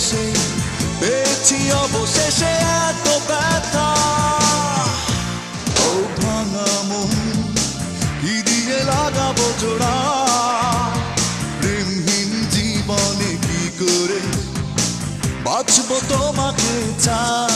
বসে পেয়েছি অবশেষে এত ব্যথা। ও ভাঙা মন কি দিয়ে লাগাবো জোড়া, প্রেমহীন জীবনে কি করে বাঁচবো তোমাকে চাই।